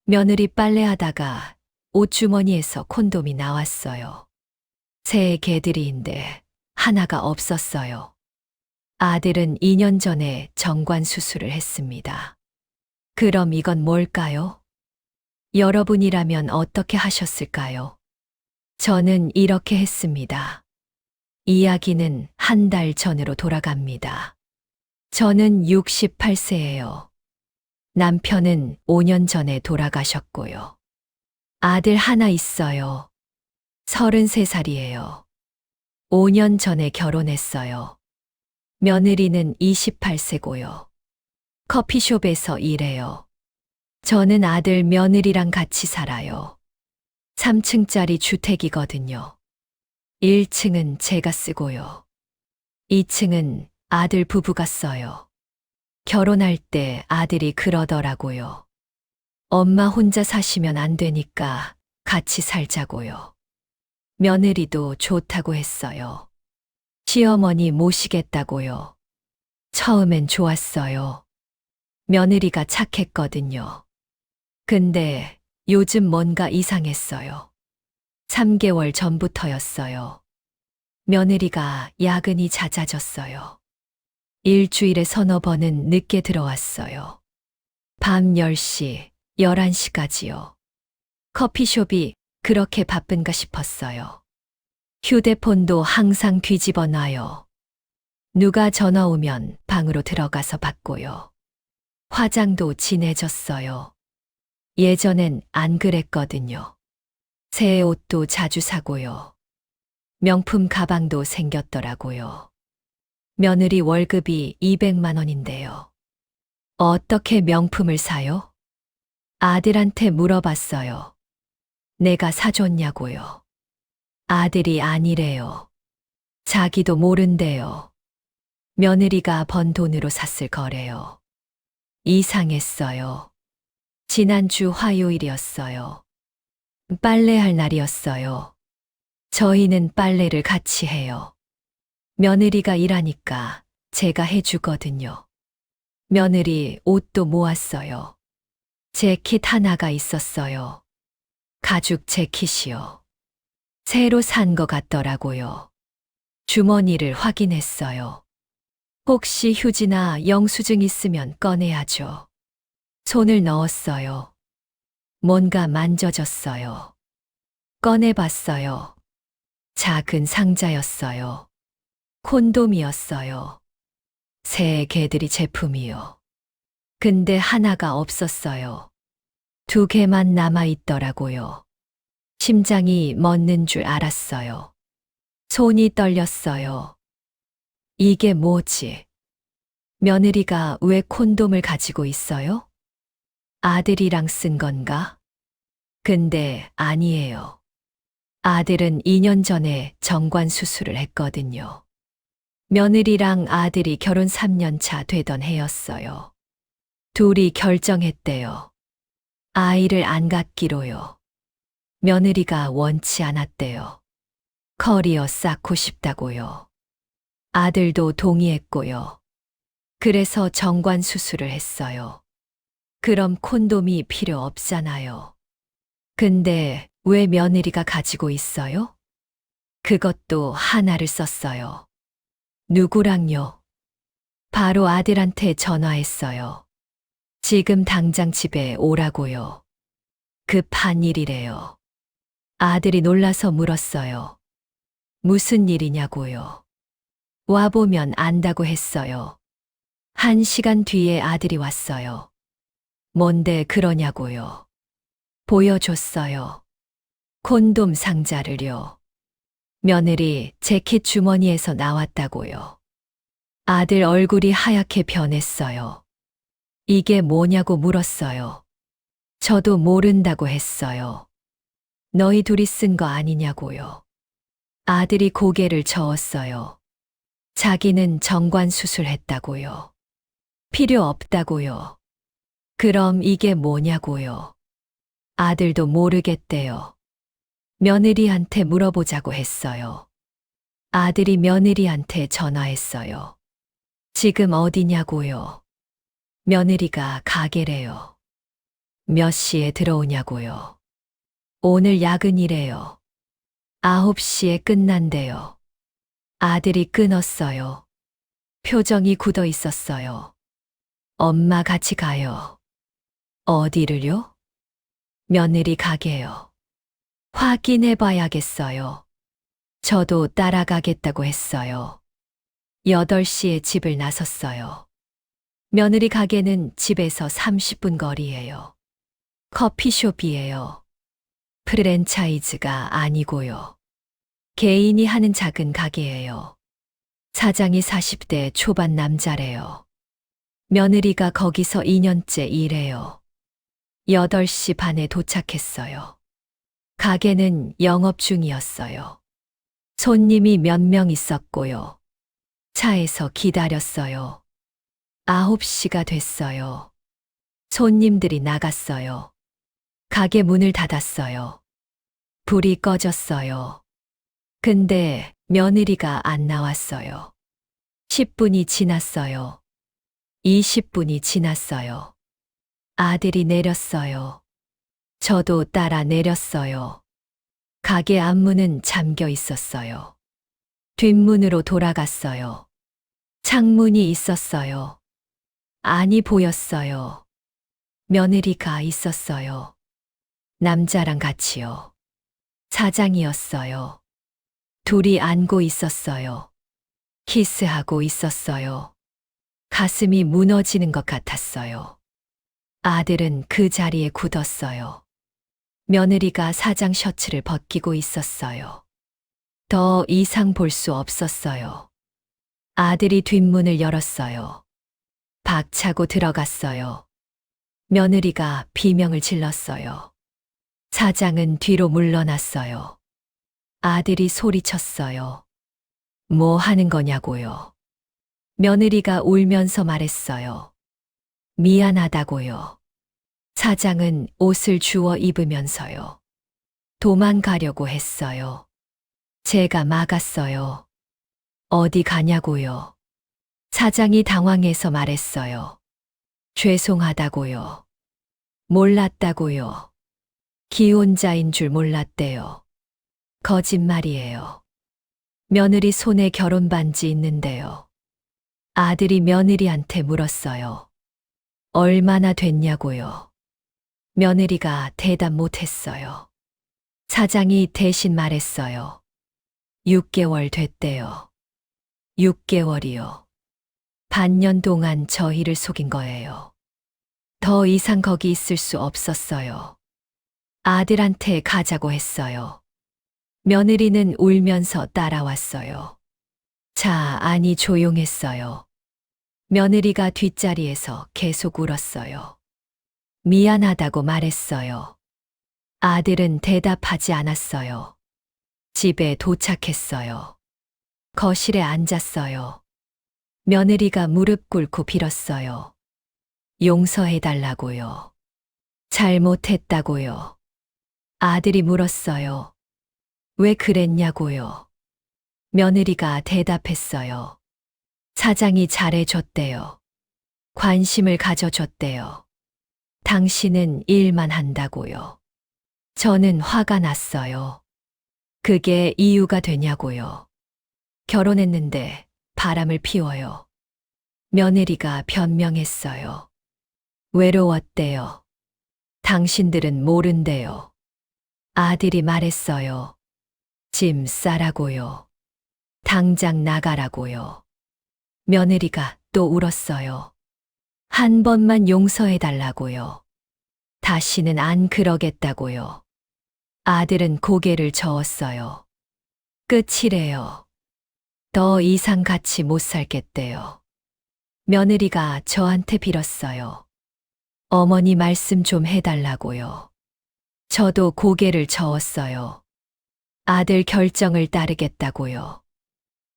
며느리 빨래하다가 옷주머니에서 콘돔이 나왔어요. 새 개들이인데 하나가 없었어요. 아들은 2년 전에 정관 수술을 했습니다. 그럼 이건 뭘까요? 여러분이라면 어떻게 하셨을까요? 저는 이렇게 했습니다. 이야기는 한 달 전으로 돌아갑니다. 저는 68세예요. 남편은 5년 전에 돌아가셨고요. 아들 하나 있어요. 33살이에요. 5년 전에 결혼했어요. 며느리는 28세고요. 커피숍에서 일해요. 저는 아들 며느리랑 같이 살아요. 3층짜리 주택이거든요. 1층은 제가 쓰고요. 2층은 아들 부부가 써요. 결혼할 때 아들이 그러더라고요. 엄마 혼자 사시면 안 되니까 같이 살자고요. 며느리도 좋다고 했어요. 시어머니 모시겠다고요. 처음엔 좋았어요. 며느리가 착했거든요. 근데 요즘 뭔가 이상했어요. 3개월 전부터였어요. 며느리가 야근이 잦아졌어요. 일주일에 서너 번은 늦게 들어왔어요. 밤 10시, 11시까지요. 커피숍이 그렇게 바쁜가 싶었어요. 휴대폰도 항상 뒤집어 놔요. 누가 전화 오면 방으로 들어가서 받고요. 화장도 진해졌어요. 예전엔 안 그랬거든요. 새 옷도 자주 사고요. 명품 가방도 생겼더라고요. 며느리 월급이 200만 원인데요. 어떻게 명품을 사요? 아들한테 물어봤어요. 내가 사줬냐고요. 아들이 아니래요. 자기도 모른대요. 며느리가 번 돈으로 샀을 거래요. 이상했어요. 지난주 화요일이었어요. 빨래할 날이었어요. 저희는 빨래를 같이 해요. 며느리가 일하니까 제가 해주거든요. 며느리 옷도 모았어요. 재킷 하나가 있었어요. 가죽 재킷이요. 새로 산 거 같더라고요. 주머니를 확인했어요. 혹시 휴지나 영수증 있으면 꺼내야죠. 손을 넣었어요. 뭔가 만져졌어요. 꺼내봤어요. 작은 상자였어요. 콘돔이었어요. 새 개들이 제품이요. 근데 하나가 없었어요. 2개만 남아있더라고요. 심장이 멎는 줄 알았어요. 손이 떨렸어요. 이게 뭐지? 며느리가 왜 콘돔을 가지고 있어요? 아들이랑 쓴 건가? 근데 아니에요. 아들은 2년 전에 정관 수술을 했거든요. 며느리랑 아들이 결혼 3년 차 되던 해였어요. 둘이 결정했대요. 아이를 안 갖기로요. 며느리가 원치 않았대요. 커리어 쌓고 싶다고요. 아들도 동의했고요. 그래서 정관 수술을 했어요. 그럼 콘돔이 필요 없잖아요. 근데 왜 며느리가 가지고 있어요? 그것도 하나를 썼어요. 누구랑요? 바로 아들한테 전화했어요. 지금 당장 집에 오라고요. 급한 일이래요. 아들이 놀라서 물었어요. 무슨 일이냐고요. 와보면 안다고 했어요. 1시간 뒤에 아들이 왔어요. 뭔데 그러냐고요. 보여줬어요. 콘돔 상자를요. 며느리 재킷 주머니에서 나왔다고요. 아들 얼굴이 하얗게 변했어요. 이게 뭐냐고 물었어요. 저도 모른다고 했어요. 너희 둘이 쓴 거 아니냐고요. 아들이 고개를 저었어요. 자기는 정관 수술했다고요. 필요 없다고요. 그럼 이게 뭐냐고요. 아들도 모르겠대요. 며느리한테 물어보자고 했어요. 아들이 며느리한테 전화했어요. 지금 어디냐고요. 며느리가 가게래요. 몇 시에 들어오냐고요. 오늘 야근이래요. 9시에 끝난대요. 아들이 끊었어요. 표정이 굳어 있었어요. 엄마 같이 가요. 어디를요? 며느리 가게요. 확인해 봐야겠어요. 저도 따라가겠다고 했어요. 8시에 집을 나섰어요. 며느리 가게는 집에서 30분 거리예요. 커피숍이에요. 프랜차이즈가 아니고요. 개인이 하는 작은 가게예요. 사장이 40대 초반 남자래요. 며느리가 거기서 2년째 일해요. 8시 반에 도착했어요. 가게는 영업 중이었어요. 손님이 몇 명 있었고요. 차에서 기다렸어요. 9시가 됐어요. 손님들이 나갔어요. 가게 문을 닫았어요. 불이 꺼졌어요. 근데 며느리가 안 나왔어요. 10분이 지났어요. 20분이 지났어요. 아들이 내렸어요. 저도 따라 내렸어요. 가게 앞문은 잠겨 있었어요. 뒷문으로 돌아갔어요. 창문이 있었어요. 안이 보였어요. 며느리가 있었어요. 남자랑 같이요. 사장이었어요. 둘이 안고 있었어요. 키스하고 있었어요. 가슴이 무너지는 것 같았어요. 아들은 그 자리에 굳었어요. 며느리가 사장 셔츠를 벗기고 있었어요. 더 이상 볼 수 없었어요. 아들이 뒷문을 열었어요. 박차고 들어갔어요. 며느리가 비명을 질렀어요. 사장은 뒤로 물러났어요. 아들이 소리쳤어요. 뭐 하는 거냐고요. 며느리가 울면서 말했어요. 미안하다고요. 사장은 옷을 주워 입으면서요. 도망가려고 했어요. 제가 막았어요. 어디 가냐고요. 사장이 당황해서 말했어요. 죄송하다고요. 몰랐다고요. 기혼자인 줄 몰랐대요. 거짓말이에요. 며느리 손에 결혼 반지 있는데요. 아들이 며느리한테 물었어요. 얼마나 됐냐고요. 며느리가 대답 못했어요. 사장이 대신 말했어요. 6개월 됐대요. 6개월이요. 반년 동안 저희를 속인 거예요. 더 이상 거기 있을 수 없었어요. 아들한테 가자고 했어요. 며느리는 울면서 따라왔어요. 자, 아니 조용했어요. 며느리가 뒷자리에서 계속 울었어요. 미안하다고 말했어요. 아들은 대답하지 않았어요. 집에 도착했어요. 거실에 앉았어요. 며느리가 무릎 꿇고 빌었어요. 용서해달라고요. 잘못했다고요. 아들이 물었어요. 왜 그랬냐고요. 며느리가 대답했어요. 사장이 잘해줬대요. 관심을 가져줬대요. 당신은 일만 한다고요. 저는 화가 났어요. 그게 이유가 되냐고요. 결혼했는데 바람을 피워요. 며느리가 변명했어요. 외로웠대요. 당신들은 모른대요. 아들이 말했어요. 짐 싸라고요. 당장 나가라고요. 며느리가 또 울었어요. 한 번만 용서해달라고요. 다시는 안 그러겠다고요. 아들은 고개를 저었어요. 끝이래요. 더 이상 같이 못 살겠대요. 며느리가 저한테 빌었어요. 어머니 말씀 좀 해달라고요. 저도 고개를 저었어요. 아들 결정을 따르겠다고요.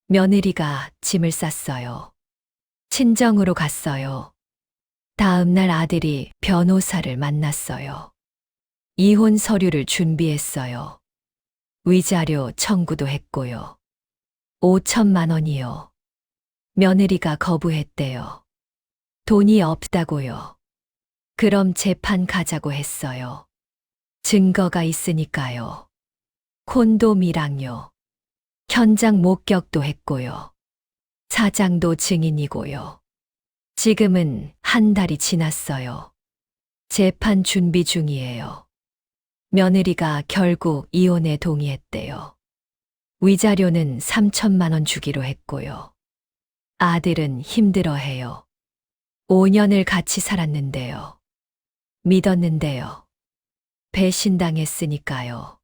며느리가 짐을 쌌어요. 친정으로 갔어요. 다음 날 아들이 변호사를 만났어요. 이혼 서류를 준비했어요. 위자료 청구도 했고요. 5천만 원이요. 며느리가 거부했대요. 돈이 없다고요. 그럼 재판 가자고 했어요. 증거가 있으니까요. 콘돔이랑요. 현장 목격도 했고요. 사장도 증인이고요. 지금은 한 달이 지났어요. 재판 준비 중이에요. 며느리가 결국 이혼에 동의했대요. 위자료는 3천만 원 주기로 했고요. 아들은 힘들어해요. 5년을 같이 살았는데요. 믿었는데요. 배신당했으니까요.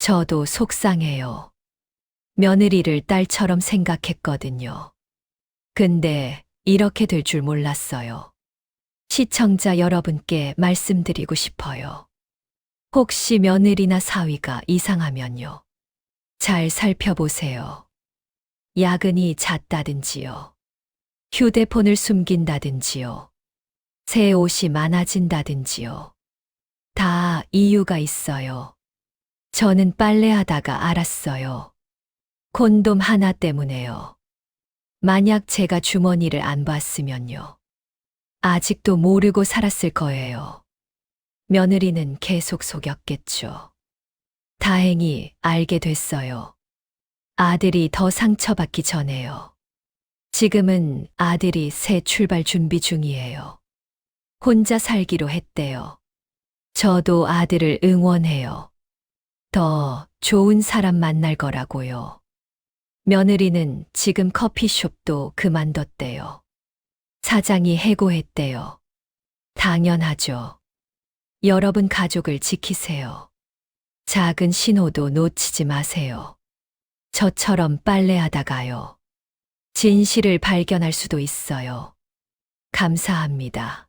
저도 속상해요. 며느리를 딸처럼 생각했거든요. 근데 이렇게 될 줄 몰랐어요. 시청자 여러분께 말씀드리고 싶어요. 혹시 며느리나 사위가 이상하면요. 잘 살펴보세요. 야근이 잦다든지요. 휴대폰을 숨긴다든지요. 새 옷이 많아진다든지요. 다 이유가 있어요. 저는 빨래하다가 알았어요. 콘돔 하나 때문에요. 만약 제가 주머니를 안 봤으면요. 아직도 모르고 살았을 거예요. 며느리는 계속 속였겠죠. 다행히 알게 됐어요. 아들이 더 상처받기 전에요. 지금은 아들이 새 출발 준비 중이에요. 혼자 살기로 했대요. 저도 아들을 응원해요. 더 좋은 사람 만날 거라고요. 며느리는 지금 커피숍도 그만뒀대요. 사장이 해고했대요. 당연하죠. 여러분 가족을 지키세요. 작은 신호도 놓치지 마세요. 저처럼 빨래하다가요. 진실을 발견할 수도 있어요. 감사합니다.